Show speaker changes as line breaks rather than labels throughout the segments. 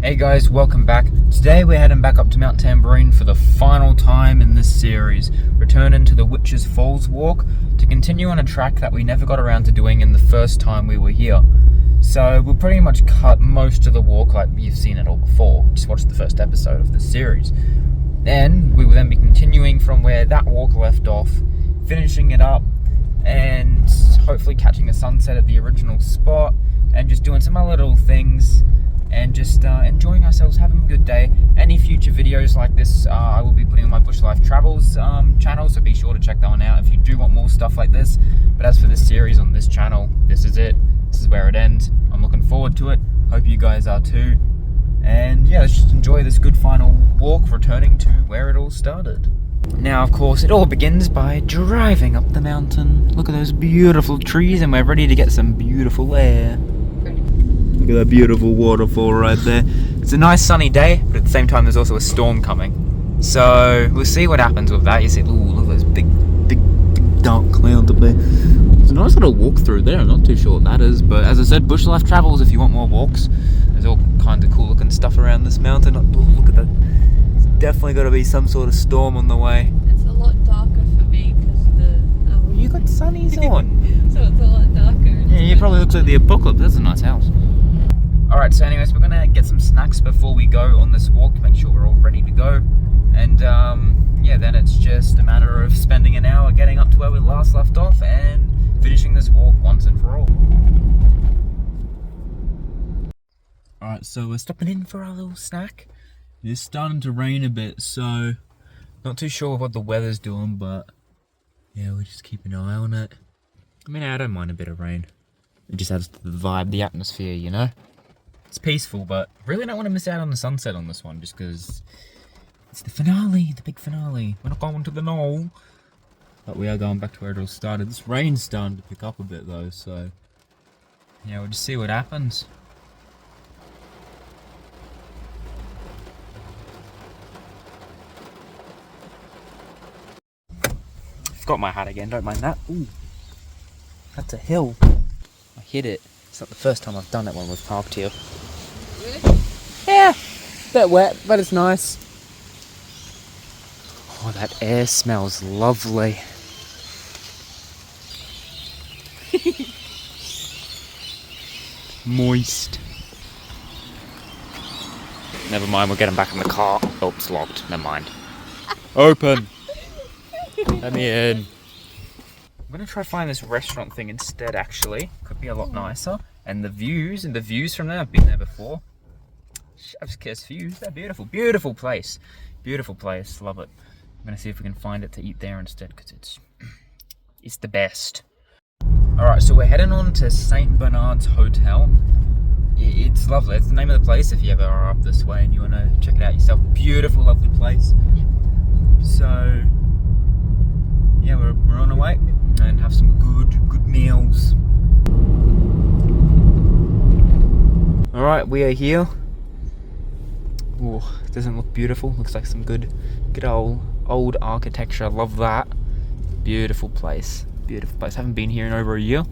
Hey guys, welcome back. Today we're heading back up to Mount Tambourine for the final time in this series, returning to the Witches Falls walk to continue on a track that we never got around to doing in the first time we were here. So we'll pretty much cut most of the walk like you've seen it all before. Just watch the first episode of this series. Then we will then be continuing from where that walk left off, finishing it up and hopefully catching a sunset at the original spot and just doing some other little things and just enjoying ourselves, having a good day. Any future videos like this I will be putting on my Bush Life Travels channel, so be sure to check that one out if you do want more stuff like this. But as for this series on this channel, this is it. This is where it ends. I'm looking forward to it. Hope you guys are too. And yeah, let's just enjoy this good final walk, returning to where it all started. Now, of course, it all begins by driving up the mountain. Look at those beautiful trees, and we're ready to get some beautiful air. Look at that beautiful waterfall right there. It's a nice sunny day, but at the same time there's also a storm coming. So we'll see what happens with that. You see, ooh, look at those big dark clouds up there. There's a nice little walk through there. I'm not too sure what that is, but as I said, Bush Life Travels if you want more walks. There's all kinds of cool looking stuff around this mountain. Ooh, look at that. It's definitely got to be some sort of storm on the way.
It's a lot darker for me because the...
You got sunnies on.
So it's a lot darker.
Yeah, it probably looks like the apocalypse. That's a nice house. Alright, so anyways, we're gonna get some snacks before we go on this walk, make sure we're all ready to go. And yeah, then it's just a matter of spending an hour getting up to where we last left off and finishing this walk once and for all. Alright, so we're stopping in for our little snack. It's starting to rain a bit, so not too sure what the weather's doing, but yeah, we'll just keep an eye on it. I mean, I don't mind a bit of rain. It just adds to the vibe, the atmosphere, you know? It's peaceful, but really don't want to miss out on the sunset on this one, just because it's the finale, the big finale. We're not going to the knoll, but we are going back to where it all started. This rain's starting to pick up a bit though, so yeah, we'll just see what happens. Forgot my hat again, don't mind that. Ooh, that's a hill. I hit it. It's not the first time I've done it when we've parked here.
Really?
Yeah, a bit wet, but it's nice. Oh, that air smells lovely. Moist. Never mind, we're getting back in the car. Oh, it's locked. Never mind. Open. Let me in. I'm gonna try find this restaurant thing instead, actually. Could be a lot nicer. And the views from there, I've been there before. Chef's Kiss views, they're beautiful. Beautiful place. Beautiful place, love it. I'm gonna see if we can find it to eat there instead, because it's the best. Alright, so we're heading on to St. Bernard's Hotel. It's lovely, it's the name of the place if you ever are up this way and you wanna check it out yourself. Beautiful, lovely place. So yeah, we're on our way and have some good meals. Alright, we are here. Ooh, doesn't look beautiful. Looks like some good old architecture. Love that. Beautiful place. Beautiful place. Haven't been here in over a year,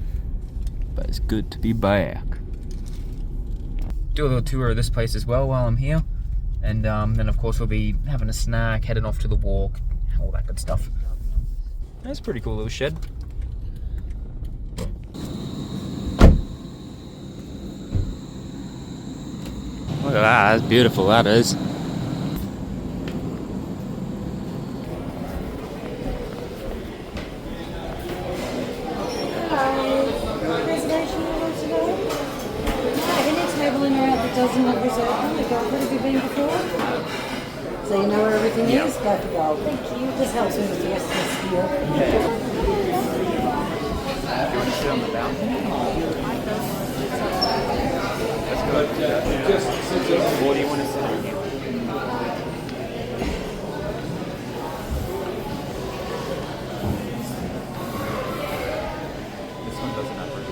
but it's good to be back. Do a little tour of this place as well while I'm here. And then of course we'll be having a snack, heading off to the walk, all that good stuff. That's a pretty cool little shed. Look at that, that's beautiful, that is.
Doesn't have reserved on the golf. Have you been before? So you know where everything is? Go for gold. Thank you. This helps me with the rest of this deal.
You want to sit on the balcony? Let's go. Or do you want to sit on here? This one doesn't have room.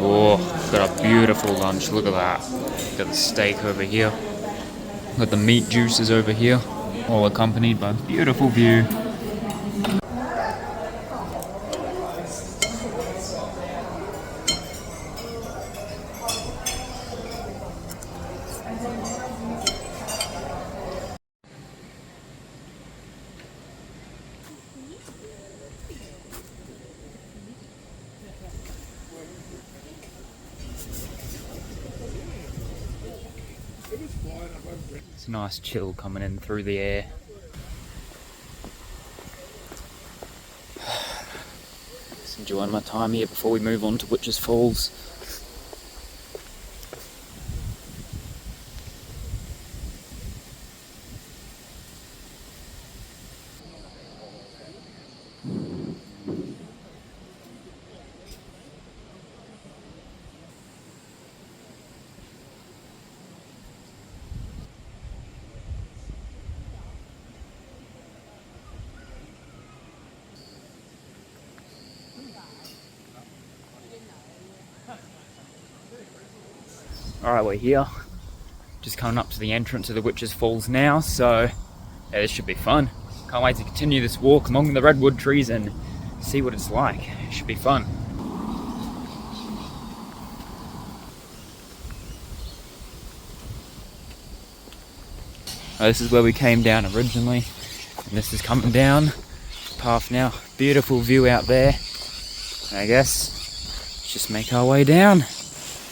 Oh, got a beautiful lunch. Look at that. Got the steak over here. Got the meat juices over here. All accompanied by a beautiful view. It's a nice chill coming in through the air. Just enjoying my time here before we move on to Witches Falls. Alright, we're here. Just coming up to the entrance of the Witches Falls now, so yeah, this should be fun. Can't wait to continue this walk among the redwood trees and see what it's like. It should be fun. This is where we came down originally, and this is coming down the path now. Beautiful view out there. I guess let's just make our way down.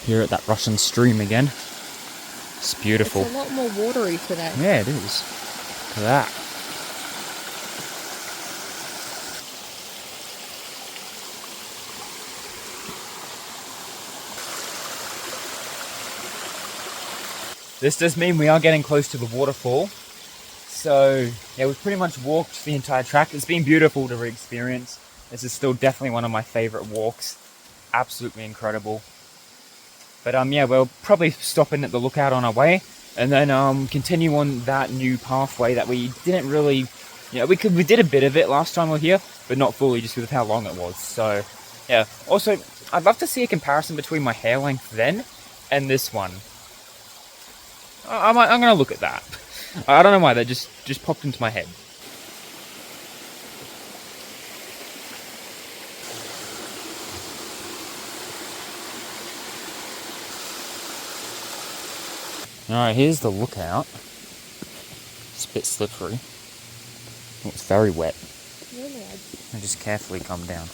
Here at that Russian stream again. It's beautiful.
It's a lot more watery today.
Yeah, it is. Look at that. This does mean we are getting close to the waterfall. So yeah, we've pretty much walked the entire track. It's been beautiful to re-experience. This is still definitely one of my favorite walks. Absolutely incredible. But yeah, we'll probably stop in at the lookout on our way, and then continue on that new pathway that we didn't really, we did a bit of it last time we were here, but not fully, just with how long it was. So yeah. Also, I'd love to see a comparison between my hair length then and this one. I'm gonna look at that. I don't know why, that just popped into my head. Alright, here's the lookout. It's a bit slippery. Oh, it's very wet.
Really?
I just carefully come down.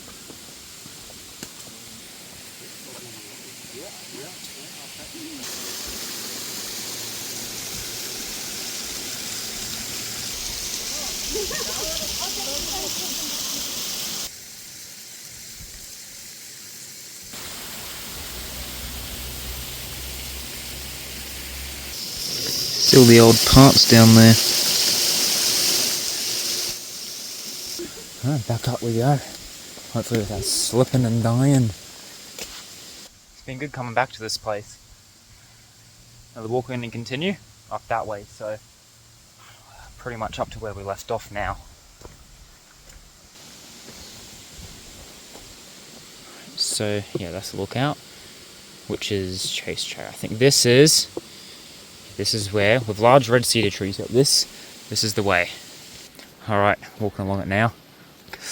Still the old parts down there. Alright, back up we go. Hopefully without slipping and dying. It's been good coming back to this place. Now the walk in and continue up that way, so pretty much up to where we left off now. So yeah, that's the lookout, which is Chase Chair. I think this is where, with large red cedar trees, this is the way. Alright, walking along it now.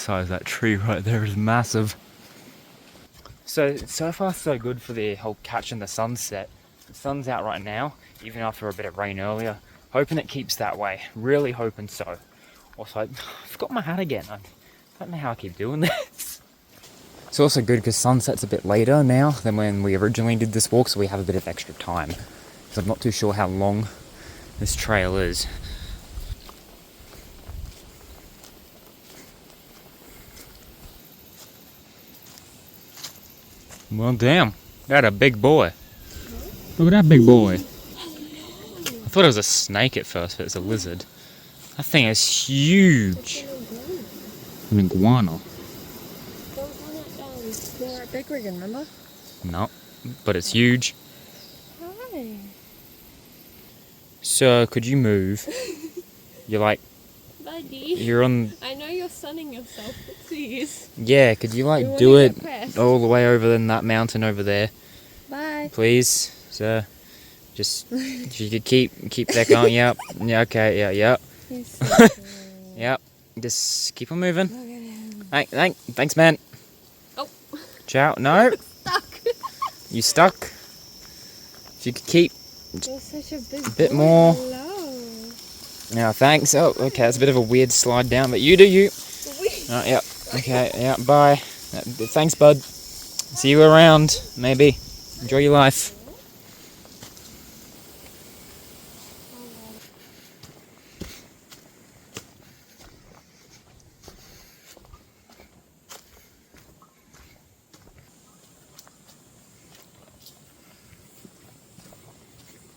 size that tree right there is massive. So far so good for the whole catching the sunset. The sun's out right now, even after a bit of rain earlier. Hoping it keeps that way. Really hoping so. Also, I forgot my hat again. I don't know how I keep doing this. It's also good because sunset's a bit later now than when we originally did this walk, so we have a bit of extra time. Because I'm not too sure how long this trail is. Well, damn. That's a big boy. Look at that big boy. I thought it was a snake at first, but it's a lizard. That thing is huge. An iguana.
They were at Big Riggin, remember?
No, but it's huge.
Hi.
Sir, could you move? You're like,
Buddy.
you're on...
I know you're sunning yourself, but please.
Yeah, could you like
You
do
wanna
it
get pressed?
all the way over in that mountain over there?
Bye.
Please, sir. Just, if you could keep that going. Yep. Yeah, okay, yeah.
He's so cool.
Yep. Just keep on moving.
Look at him.
Thanks, man.
Oh.
Ciao. No,
Stuck.
you stuck. If you could keep...
You're such a big
bit
boy.
more.
Hello.
No, thanks. Oh, okay, it's a bit of a weird slide down, but you do you. Oh, yep. Okay, yeah, bye. Thanks, bud. See you around, maybe. Enjoy your life.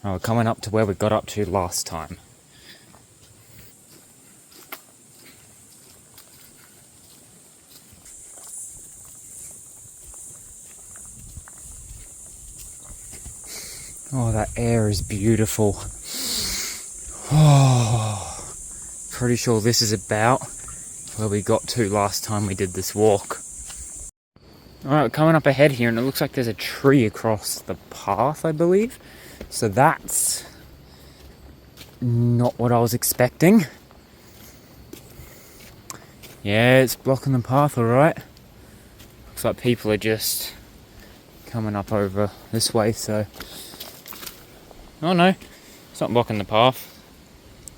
Oh, we're coming up to where we got up to last time. Oh, that air is beautiful. Oh, pretty sure this is about where we got to last time we did this walk. Alright, coming up ahead here, and it looks like there's a tree across the path, I believe. So that's not what I was expecting. Yeah, it's blocking the path, alright. Looks like people are just coming up over this way, so... Oh no, it's not blocking the path.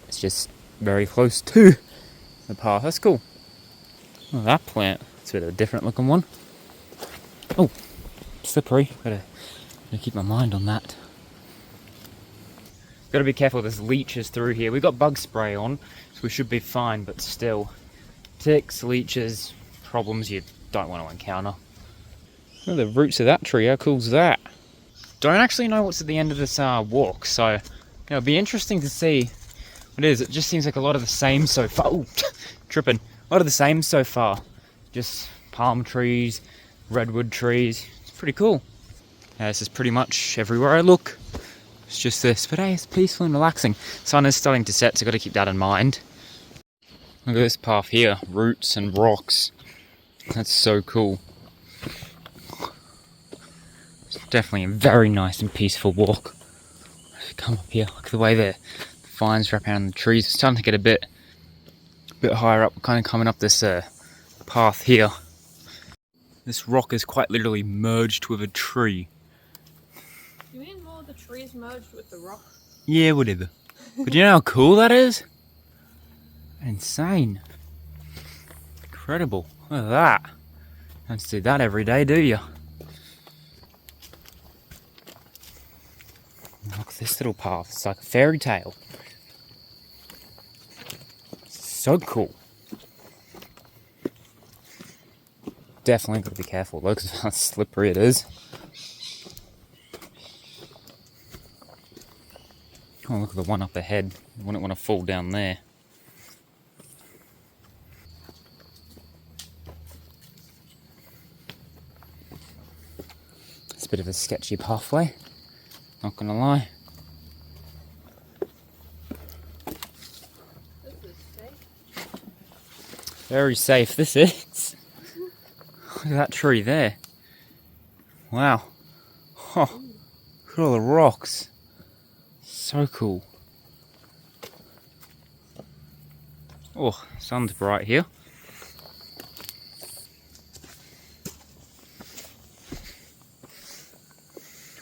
It's just very close to the path. That's cool. Oh, that plant. It's a bit of a different looking one. Oh, slippery. Gotta keep my mind on that. Gotta be careful, there's leeches through here. We got bug spray on, so we should be fine, but still. Ticks, leeches, problems you don't want to encounter. Oh, the roots of that tree, how cool's that? Don't actually know what's at the end of this walk, so it'll be interesting to see what it is. It just seems like a lot of the same so far. Oh, tripping. A lot of the same so far. Just palm trees, redwood trees. It's pretty cool. This is pretty much everywhere I look. It's just this, but hey, it's peaceful and relaxing. Sun is starting to set, so got to keep that in mind. Look at this path here, roots and rocks. That's so cool. It's definitely a very nice and peaceful walk. Come up here, look at the way the vines wrap around the trees. It's starting to get a bit higher up, kind of coming up this path here. This rock is quite literally merged with a tree.
You mean more the trees merged with the rock?
Yeah, whatever. But you know how cool that is? Insane. Incredible. Look at that. Don't see that every day, do you? Look at this little path. It's like a fairy tale. So cool. Definitely got to be careful though, because how slippery it is. Oh, look at the one up ahead. I wouldn't want to fall down there. It's a bit of a sketchy pathway, not gonna lie.
This is safe.
Very safe this is. Look at that tree there. Wow. Oh, look at all the rocks. So cool. Oh, sun's bright here.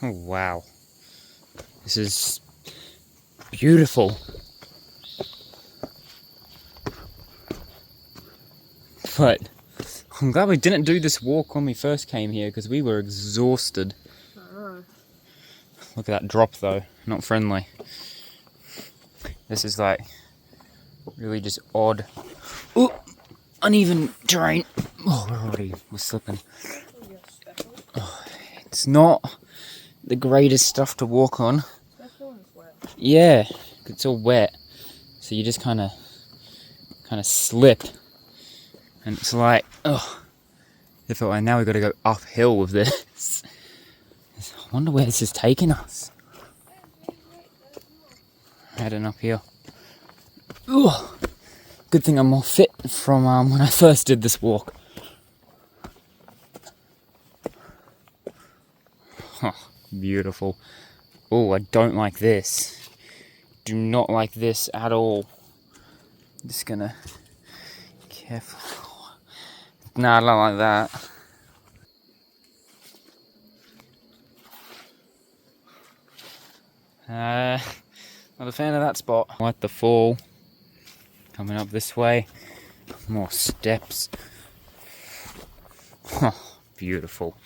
Oh wow. This is beautiful. But I'm glad we didn't do this walk when we first came here because we were exhausted. Look at that drop though, not friendly. This is like really just odd. Ooh, uneven terrain. Oh, we're slipping. Oh, it's not the greatest stuff to walk on. Yeah, it's all wet. So you just kind of slip. And it's like, oh, I felt like now we've got to go uphill with this. I wonder where this is taking us. Heading up here. Ooh, good thing I'm more fit from when I first did this walk. Oh, beautiful. Oh, I don't like this. Do not like this at all. I'm just gonna careful. Nah, I don't like that. Not a fan of that spot. I like the fall. Coming up this way. More steps. Oh, beautiful.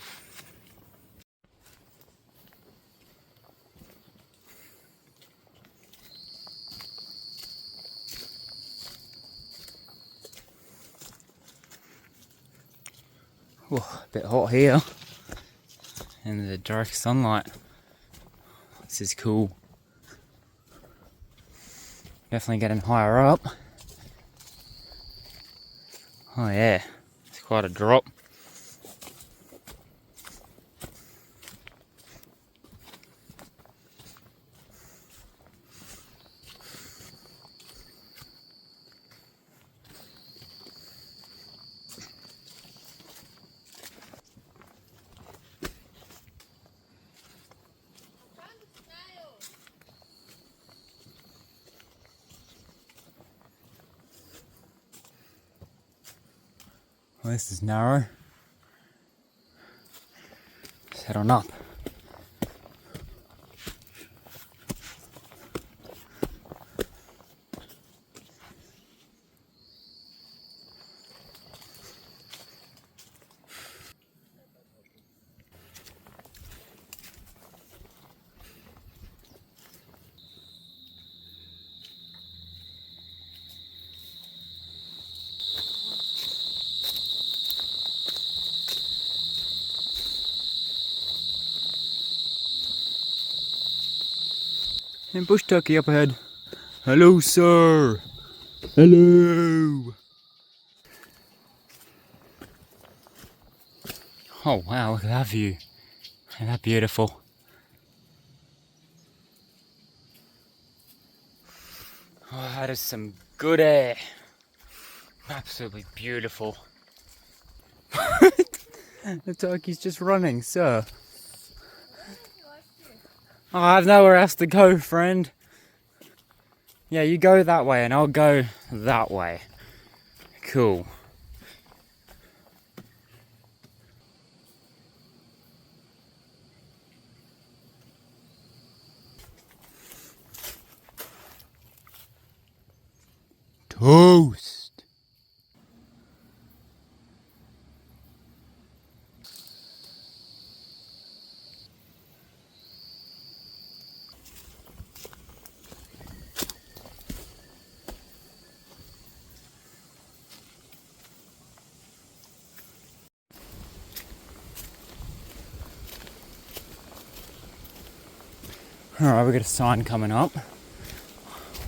Oh, a bit hot here. In the direct sunlight. This is cool. Definitely getting higher up. Oh yeah, it's quite a drop. Well, this is narrow. Let's head on up. And bush turkey up ahead. Hello, sir. Hello. Oh wow, look at that view. Isn't that beautiful? Oh, that is some good air. Absolutely beautiful. The turkey's just running, sir. Oh, I have nowhere else to go, friend. Yeah, you go that way and I'll go that way. Cool. Toast. Alright, we got a sign coming up.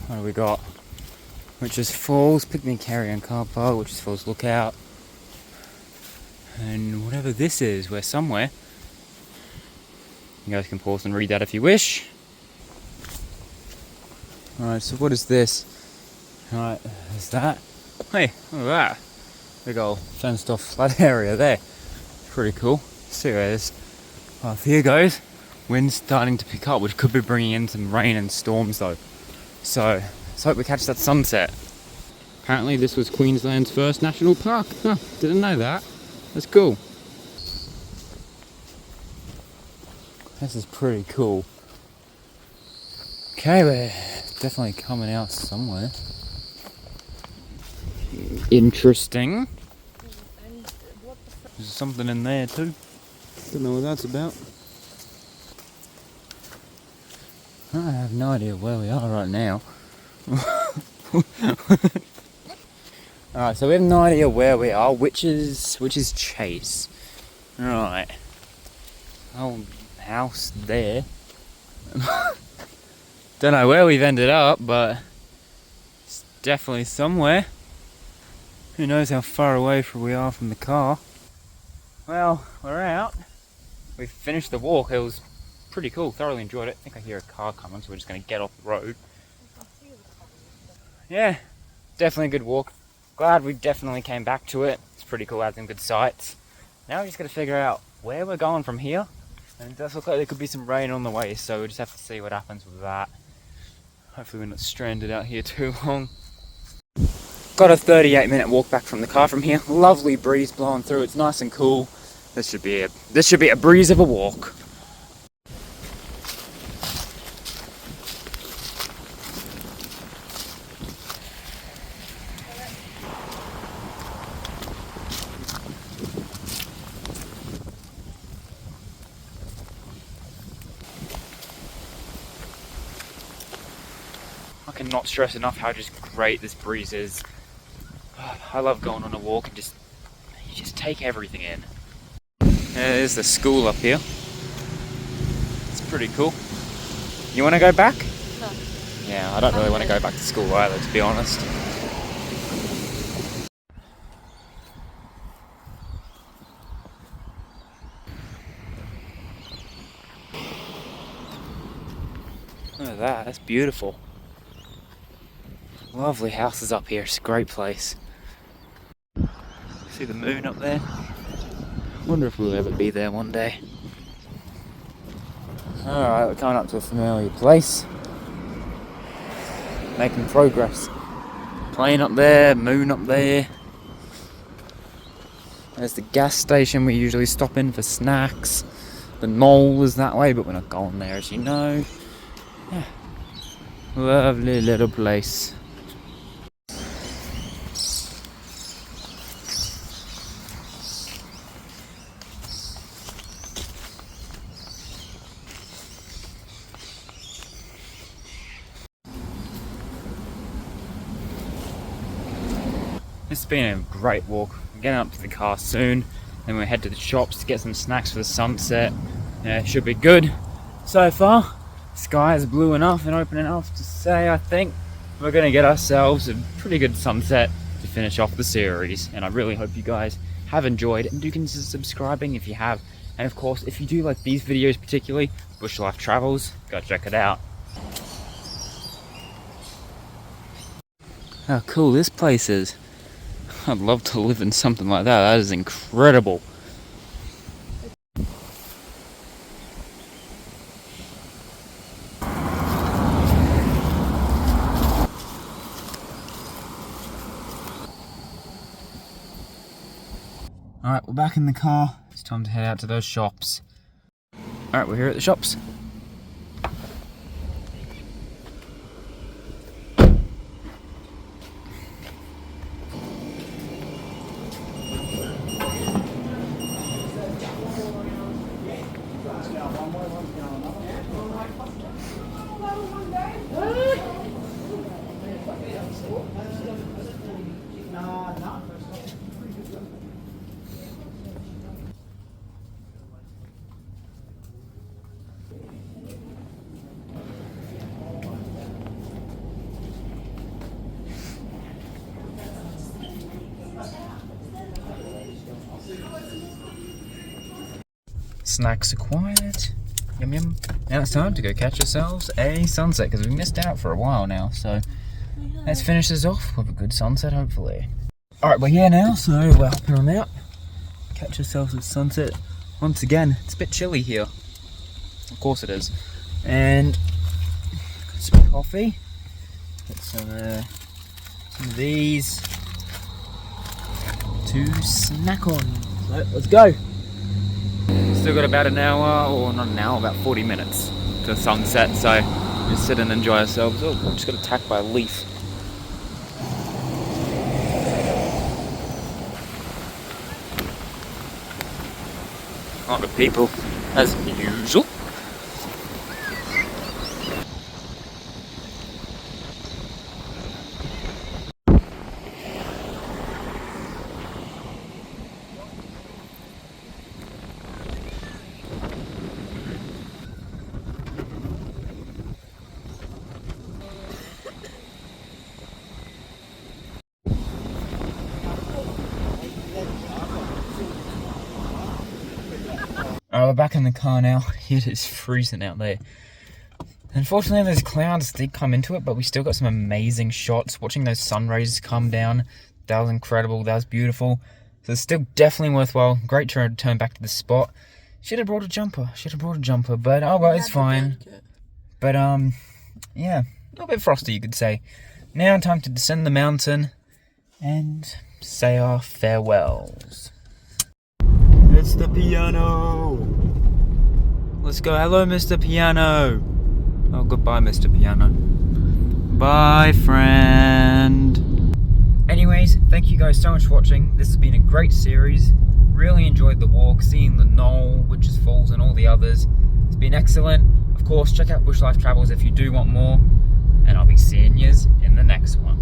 What do we got? Witches Falls, Picnic Area and Car Park, Witches Falls Lookout. And whatever this is, we're somewhere. You guys can pause and read that if you wish. Alright, so what is this? Alright, there's that. Hey, look at that. Big old fenced off flat area there. Pretty cool. See where this path here goes. Wind's starting to pick up, which could be bringing in some rain and storms though. So, let's hope we catch that sunset. Apparently this was Queensland's first national park. Huh, didn't know that. That's cool. This is pretty cool. Okay, we're definitely coming out somewhere. Interesting. There's something in there too. Don't know what that's about. I have no idea where we are right now. Alright, so we have no idea where we are, which is Chase. Right. Old house there. Don't know where we've ended up, but it's definitely somewhere. Who knows how far away we are from the car. Well, we're out. We finished the walk. It was pretty cool. Thoroughly enjoyed it. I think I hear a car coming, so we're just going to get off the road. Yeah, definitely a good walk. Glad we definitely came back to it. It's pretty cool, had some good sights. Now we just got to figure out where we're going from here. And it does look like there could be some rain on the way, so we just have to see what happens with that. Hopefully we're not stranded out here too long. Got a 38-minute walk back from the car from here. Lovely breeze blowing through. It's nice and cool. This should be a breeze of a walk. I cannot stress enough how just great this breeze is. I love going on a walk and you just take everything in. There's the school up here. It's pretty cool. You want to go back?
No.
Yeah, I don't really want to go back to school either, to be honest. Look at that, that's beautiful. Lovely houses up here, it's a great place. See the moon up there? Wonder if we'll ever be there one day. Alright, we're coming up to a familiar place. Making progress. Plane up there, moon up there. There's the gas station we usually stop in for snacks. The mall is that way, but we're not going there, as you know. Yeah. Lovely little place. It's been a great walk. We're getting up to the car soon, then we'll head to the shops to get some snacks for the sunset. Yeah, it should be good so far. Sky is blue enough and open enough to say, I think we're going to get ourselves a pretty good sunset to finish off the series. And I really hope you guys have enjoyed, and do consider subscribing if you have. And of course, if you do like these videos particularly, Bush Life Travels, go check it out. How cool this place is. I'd love to live in something like that. That is incredible. Alright, we're back in the car. It's time to head out to those shops. Alright, we're here at the shops. Snacks acquired. Yum yum. Now it's time to go catch ourselves a sunset, because we missed out for a while now, so let's finish this off with a good sunset, hopefully. Alright, we're here now, so we're hopping on out. Catch ourselves a sunset. Once again, it's a bit chilly here. Of course it is. And got some coffee. Got some of these to snack on. So let's go. Still got about an hour, or not an hour, about 40 minutes to sunset, so just sit and enjoy ourselves. Oh, we just got attacked by a leaf. A lot of people, as usual. We're back in the car now. It is freezing out there. Unfortunately, those clouds did come into it, but we still got some amazing shots. Watching those sun rays come down, that was incredible. That was beautiful. So it's still definitely worthwhile. Great to return back to the spot. Should have brought a jumper. But oh well, it's fine. But yeah, a little bit frosty, you could say. Now time to descend the mountain and say our farewells. It's the piano. Let's go. Hello, Mr. Piano. Oh, goodbye, Mr. Piano. Bye, friend. Anyways, thank you guys so much for watching. This has been a great series. Really enjoyed the walk, seeing the knoll, Witches Falls, and all the others. It's been excellent. Of course, check out Bush Life Travels if you do want more. And I'll be seeing yous in the next one.